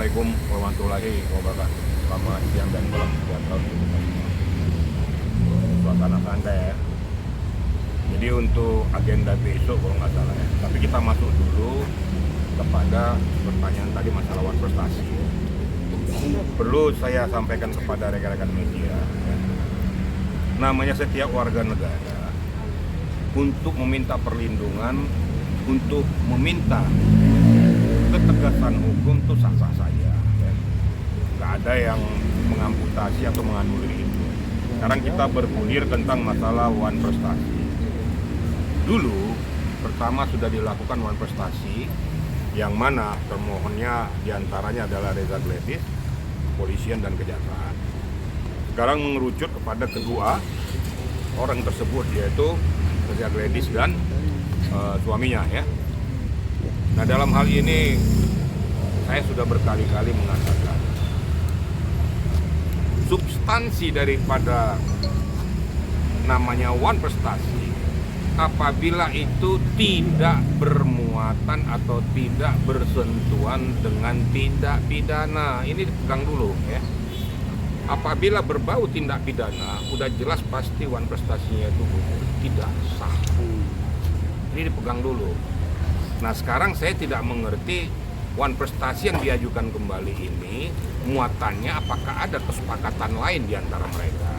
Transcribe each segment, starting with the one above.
Assalamualaikum warahmatullahi wabarakatuh. Selamat siang dan malam sejahtera untuk kita semua. Suasana santai ya. Jadi untuk agenda besok kalau nggak salah ya. Tapi kita masuk dulu kepada pertanyaan tadi masalah wan prestasi. Perlu saya sampaikan kepada rekan-rekan media. Ya. Namanya setiap warga negara untuk meminta perlindungan, untuk meminta ketegasan hukum itu sah-sah saja. Ya. Nggak ada yang mengamputasi atau menganulir itu. Sekarang kita bergulir tentang masalah wan prestasi. Dulu pertama sudah dilakukan wan prestasi yang mana termohonnya diantaranya adalah Reza Gledis, kepolisian dan kejaksaan. Sekarang mengerucut kepada kedua orang tersebut yaitu Reza Gledis dan suaminya ya. Nah dalam hal ini saya sudah berkali-kali mengatakan substansi daripada namanya wan prestasi apabila itu tidak bermuatan atau tidak bersentuhan dengan tindak pidana, ini dipegang dulu ya. Apabila berbau tindak pidana, udah jelas pasti wan prestasinya itu tidak sah. Ini dipegang dulu. Nah sekarang saya tidak mengerti wan prestasi yang diajukan kembali ini muatannya apakah ada kesepakatan lain di antara mereka.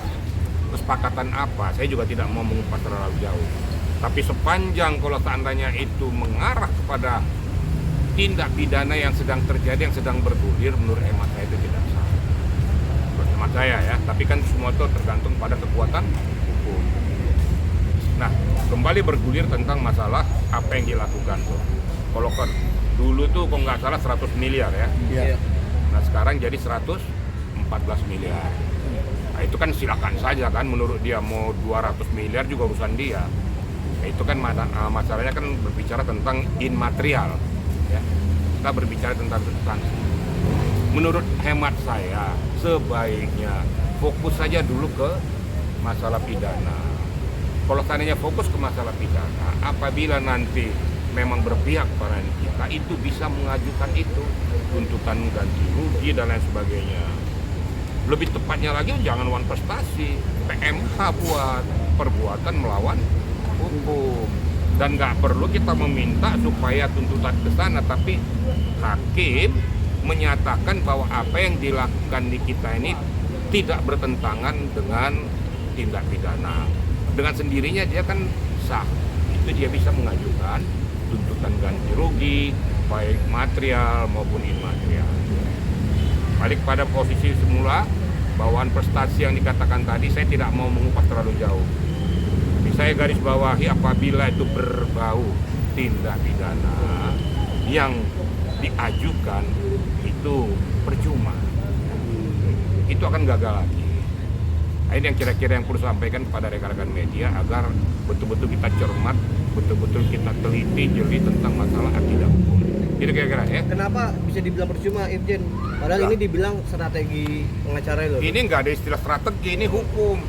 Kesepakatan apa? Saya juga tidak mau mengupas terlalu jauh. Tapi sepanjang kalau seandainya itu mengarah kepada tindak pidana yang sedang terjadi, yang sedang bergulir, menurut hemat saya itu tidak sah. Menurut hemat saya ya, tapi kan semua itu tergantung pada kekuatan hukum. Nah, kembali bergulir tentang masalah apa yang dilakukan tuh. Kalau kan dulu tuh kalau nggak salah 100 miliar ya. Iya. Nah sekarang jadi 114 miliar. Nah itu kan silakan saja kan, menurut dia mau 200 miliar juga urusan dia. Nah, itu kan masalahnya kan berbicara tentang immaterial ya. Kita berbicara tentang substansi. Menurut hemat saya sebaiknya fokus saja dulu ke masalah pidana. Kalau seandainya fokus ke masalah pidana, apabila nanti memang berpihak pada kita, itu bisa mengajukan itu tuntutan ganti rugi dan lain sebagainya. Lebih tepatnya lagi jangan wan prestasi, PMH buat perbuatan melawan hukum. Dan nggak perlu kita meminta supaya tuntutan ke sana, tapi hakim menyatakan bahwa apa yang dilakukan di kita ini tidak bertentangan dengan tindak pidana. Dengan sendirinya dia kan sah, itu dia bisa mengajukan tuntutan ganti rugi baik material maupun immaterial. Balik pada posisi semula bawaan prestasi yang dikatakan tadi, saya tidak mau mengupas terlalu jauh. Tapi saya garis bawahi apabila itu berbau tindak pidana yang diajukan itu percuma, itu akan gagal lagi. Nah, ini yang kira-kira yang perlu sampaikan kepada rekan-rekan media agar betul-betul kita cermat, betul-betul kita teliti jeli tentang masalah akidah hukum. Gitu kira-kira ya. Kenapa bisa dibilang percuma, Irjen? Padahal ini dibilang strategi pengacara itu. Ini nggak ada istilah strategi, ini hukum.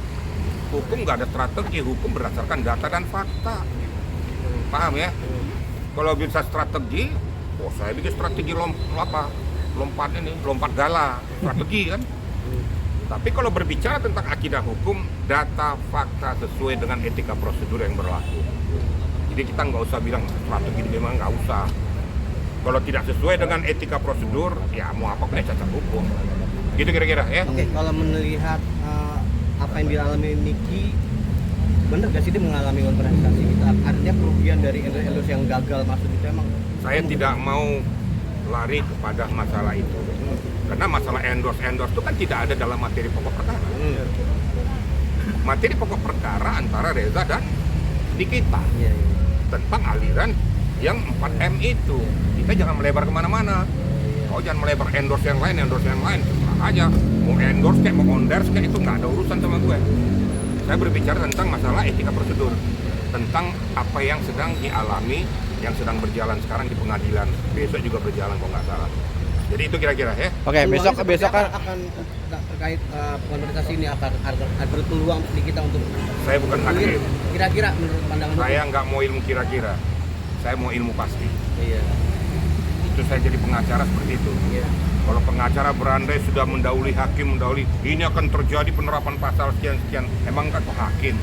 Hukum nggak ada strategi, hukum berdasarkan data dan fakta. Paham ya? Kalau bisa strategi, saya bikin strategi lompat gala, strategi kan. Tapi kalau berbicara tentang akidah hukum, data, fakta sesuai dengan etika prosedur yang berlaku. Jadi kita nggak usah bilang strategi memang nggak usah. Kalau tidak sesuai dengan etika prosedur, ya mau apa kayak cacat hukum. Gitu kira-kira ya. Oke, kalau melihat apa yang dialami Niki, bener gak sih dia mengalami wan prestasi? Artinya kerugian dari endorse yang gagal masuk itu emang? Saya tidak mau lari kepada masalah itu. Karena masalah endorse itu kan tidak ada dalam materi pokok perkara. Materi pokok perkara antara Reza dan Nikita tentang aliran yang 4M itu. Kita jangan melebar kemana-mana. Kau jangan melebar endorse yang lain, terserah aja. Mau endorse kayak, mau onders kayak, itu nggak ada urusan sama gue. Saya berbicara tentang masalah etika prosedur, tentang apa yang sedang dialami, yang sedang berjalan sekarang di pengadilan. Besok juga berjalan kalau nggak salah. Jadi itu kira-kira ya. Oke, besok kan akan terkait konversasi ini akan ada peluang di kita untuk. Saya bukan hakim. Kira-kira menurut pandangan Saya nggak mau ilmu kira-kira. Saya mau ilmu pasti. Iya. Itu saya jadi pengacara seperti itu. Iya. Kalau pengacara berandai sudah mendahului hakim, ini akan terjadi penerapan pasal sekian-sekian. Emang nggak kau hakim?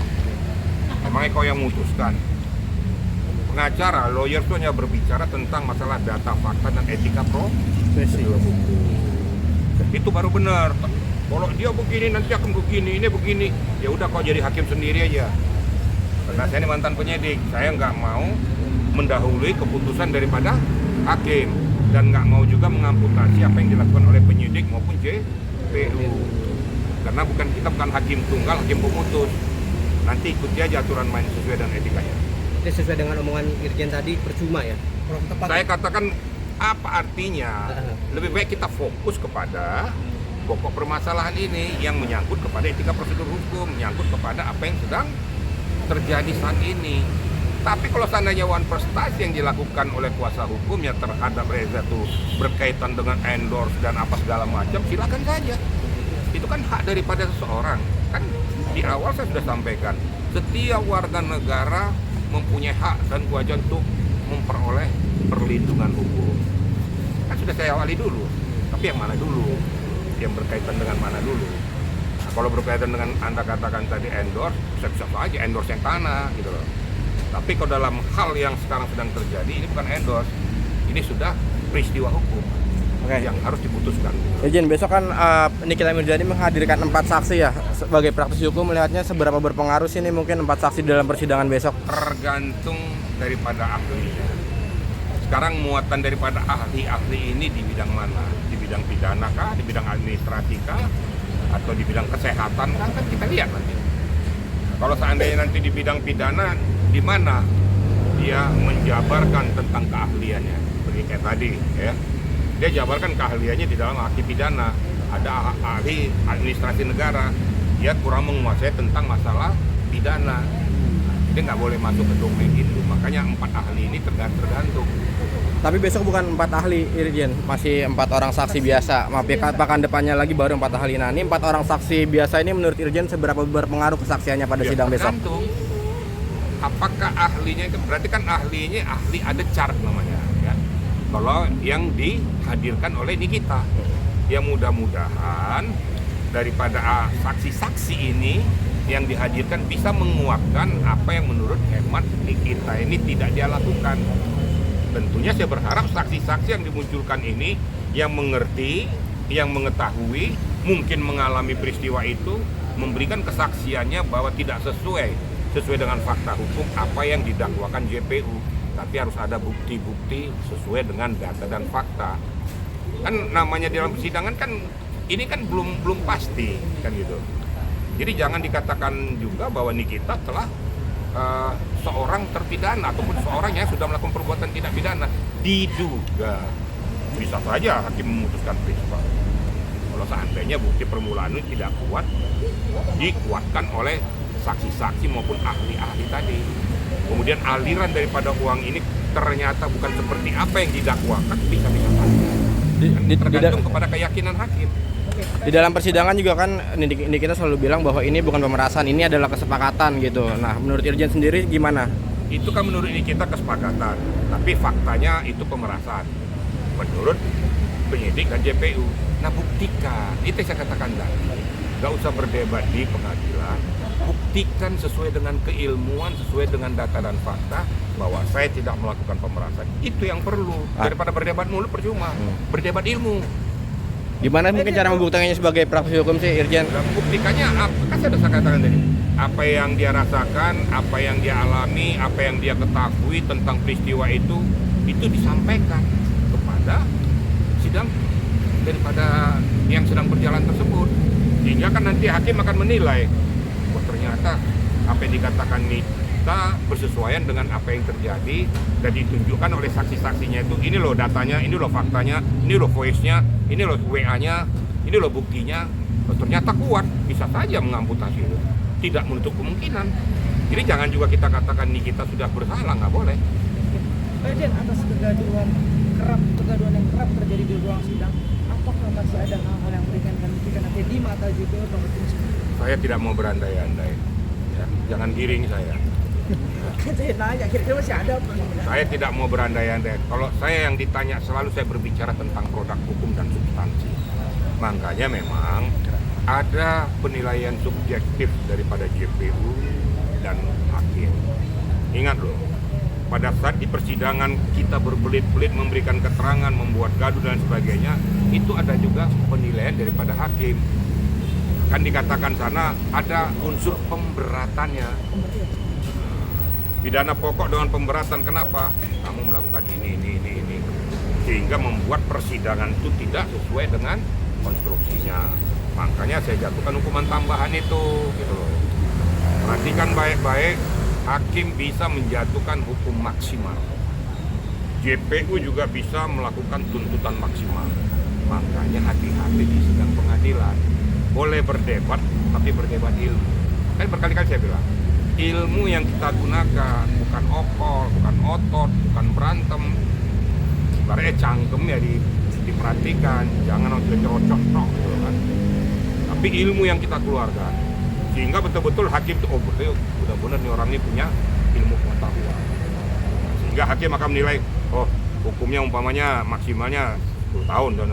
Emangnya kau yang memutuskan? Pengacara, lawyer itu hanya berbicara tentang masalah data, fakta, dan etika profesi. Itu baru benar. Kalau dia begini, nanti akan begini, ini begini. Ya udah kau jadi hakim sendiri aja. Karena saya ini mantan penyidik, saya nggak mau mendahului keputusan daripada hakim. Dan nggak mau juga mengamputasi apa yang dilakukan oleh penyidik maupun JPU. Karena kita bukan hakim tunggal, hakim pemutus. Nanti ikuti aja aturan main sesuai dengan etikanya. Jadi sesuai dengan omongan Irjen tadi, percuma ya? Saya katakan apa artinya? Lebih baik kita fokus kepada pokok permasalahan ini yang menyangkut kepada etika prosedur hukum, menyangkut kepada apa yang sedang terjadi saat ini. Tapi kalau seandainya prestasi yang dilakukan oleh kuasa hukumnya terhadap Reza itu berkaitan dengan endorse dan apa segala macam, silakan saja. Itu kan hak daripada seseorang. Kan di awal saya sudah sampaikan, setiap warga negara mempunyai hak dan kewajiban untuk memperoleh perlindungan hukum. Kan sudah saya awali dulu. Tapi yang mana dulu? Yang berkaitan dengan mana dulu? Nah, kalau berkaitan dengan Anda katakan tadi endorse, bisa aja endorse yang tanah gitu loh. Tapi kalau dalam hal yang sekarang sedang terjadi, ini bukan endorse, ini sudah peristiwa hukum yang harus diputuskan. Irjen, besok kan Nikita Mirzani menghadirkan 4 saksi ya. Sebagai praktisi hukum melihatnya seberapa berpengaruh sih ini mungkin 4 saksi dalam persidangan besok? Tergantung daripada ahlinya. Sekarang muatan daripada ahli-ahli ini di bidang mana? Di bidang pidana kah? Di bidang administrasi kah? Atau di bidang kesehatan kah? Kan kita lihat nanti. Kalau seandainya nanti di bidang pidana, di mana dia menjabarkan tentang keahliannya, seperti kayak tadi ya, dia jabarkan keahliannya di dalam hak pidana. Ada ahli administrasi negara, dia kurang menguasai tentang masalah pidana, dia nggak boleh masuk ke domain itu. Makanya 4 ahli ini tergantung. Tapi besok bukan 4 ahli, Irjen, masih 4 orang saksi biasa. Maaf ya, pekan depannya lagi baru 4 ahli. Nah, ini 4 orang saksi biasa ini menurut Irjen seberapa berpengaruh kesaksiannya pada sidang besok? Tergantung. Apakah ahlinya itu berarti kan ahli ada chart namanya ya. Kalau yang dihadirkan oleh Nikita, ya mudah-mudahan daripada saksi-saksi ini yang dihadirkan bisa menguatkan apa yang menurut hemat Nikita ini tidak dia lakukan. Tentunya saya berharap saksi-saksi yang dimunculkan ini yang mengerti, yang mengetahui, mungkin mengalami peristiwa itu, memberikan kesaksiannya bahwa tidak sesuai dengan fakta hukum apa yang didakwakan JPU, tapi harus ada bukti-bukti sesuai dengan data dan fakta. Kan namanya dalam persidangan kan ini kan belum pasti kan gitu. Jadi jangan dikatakan juga bahwa Nikita telah seorang terpidana ataupun seorang yang sudah melakukan perbuatan tidak pidana. Diduga, bisa saja hakim memutuskan peristiwa. Kalau seandainya bukti permulaan ini tidak kuat, dikuatkan oleh saksi-saksi maupun ahli-ahli tadi. Kemudian aliran daripada uang ini ternyata bukan seperti apa yang didakwakan, bisa saja. Tergantung kepada keyakinan hakim. Di dalam persidangan juga kan Nikita selalu bilang bahwa ini bukan pemerasan, ini adalah kesepakatan gitu. Nah, menurut Irjen sendiri gimana? Itu kan menurut Nikita kesepakatan, tapi faktanya itu pemerasan menurut penyidik dan JPU. Nah, buktikan, itu yang saya katakan tadi. Gak usah berdebat di pengadilan, buktikan sesuai dengan keilmuan, sesuai dengan data dan fakta bahwa saya tidak melakukan pemerasan. Itu yang perlu. Daripada berdebat mulu percuma. Berdebat ilmu. Gimana mungkin cara membuktikannya sebagai praktisi hukum sih, Irjen? Dan buktikannya apa? Kan saya sudah katakan tadi. Apa yang dia rasakan, apa yang dia alami, apa yang dia ketahui tentang peristiwa itu disampaikan kepada sidang daripada yang sedang berjalan tersebut. Sehingga kan nanti hakim akan menilai, oh ternyata apa yang dikatakan Nikita bersesuaian dengan apa yang terjadi dan ditunjukkan oleh saksi-saksinya itu. Ini loh datanya, ini loh faktanya, ini loh voice-nya, ini loh WA-nya, ini loh buktinya. Oh, ternyata kuat, bisa saja mengamputasi itu. Tidak menutup kemungkinan. Jadi jangan juga kita katakan Nikita sudah bersalah, nggak boleh. Pak Irjen, atas kegaduhan yang kerap terjadi di ruang sidang, apakah masih ada hal-hal yang meringankan Nikita nanti di mata JPU atau majelis? Saya tidak mau berandai-andai, ya. Jangan giring saya. Kan saya nanya, kira-kira masih ada apa? Saya tidak mau berandai-andai. Kalau saya yang ditanya selalu saya berbicara tentang produk hukum dan substansi. Makanya memang ada penilaian subjektif daripada JPU dan hakim. Ingat loh, pada saat di persidangan kita berbelit-belit memberikan keterangan, membuat gaduh dan sebagainya, itu ada juga penilaian daripada hakim. Kan dikatakan sana ada unsur pemberatannya. Pidana pokok dengan pemberatan, kenapa? Kamu melakukan ini. Sehingga membuat persidangan itu tidak sesuai dengan konstruksinya. Makanya saya jatuhkan hukuman tambahan itu, gitu loh. Perhatikan baik-baik, hakim bisa menjatuhkan hukum maksimal. JPU juga bisa melakukan tuntutan maksimal. Makanya hati-hati di sidang pengadilan. Boleh berdebat, tapi berdebat ilmu. Kan berkali-kali saya bilang, ilmu yang kita gunakan bukan okol, bukan otot, bukan berantem. Ibaratnya cangkem ya diperhatikan, jangan cerocok gitu kan. Tapi ilmu yang kita keluarkan, sehingga betul-betul hakim itu, oh betul, benar-benar nih orang ini punya ilmu pengetahuan. Sehingga hakim akan menilai, oh hukumnya umpamanya maksimalnya 10 tahun dan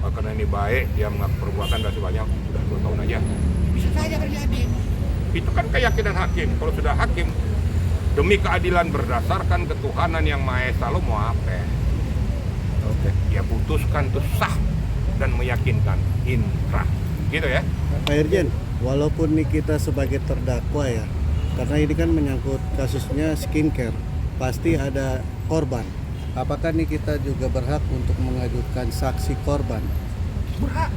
karena ini baik, dia mengaku perbuatan dan sebagainya, udah 2 tahun aja. Bisa saja terjadi. Itu kan keyakinan hakim. Kalau sudah hakim, demi keadilan berdasarkan ketuhanan yang Maha Esa, lo mau apa? Oke. Dia putuskan itu sah dan meyakinkan, inkrah. Gitu ya. Pak Irjen, walaupun Nikita sebagai terdakwa ya, karena ini kan menyangkut kasusnya skincare, pasti ada korban. Apakah Nikita juga berhak untuk mengajukan saksi korban? Berhak.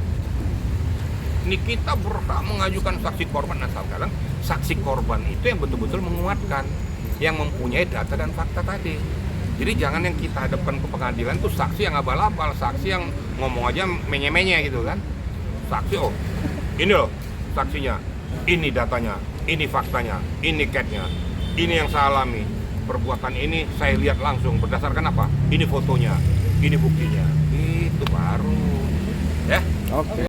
Nikita berhak mengajukan saksi korban, asalkan saksi korban itu yang betul-betul menguatkan, yang mempunyai data dan fakta tadi. Jadi jangan yang kita hadapkan ke pengadilan itu saksi yang abal-abal, saksi yang ngomong aja menye-menye gitu kan. Saksi, oh ini loh saksinya, ini datanya, ini faktanya, ini catnya, ini yang saya alami, perbuatan ini saya lihat langsung, berdasarkan apa? Ini fotonya, ini buktinya, itu baru ya. Oke.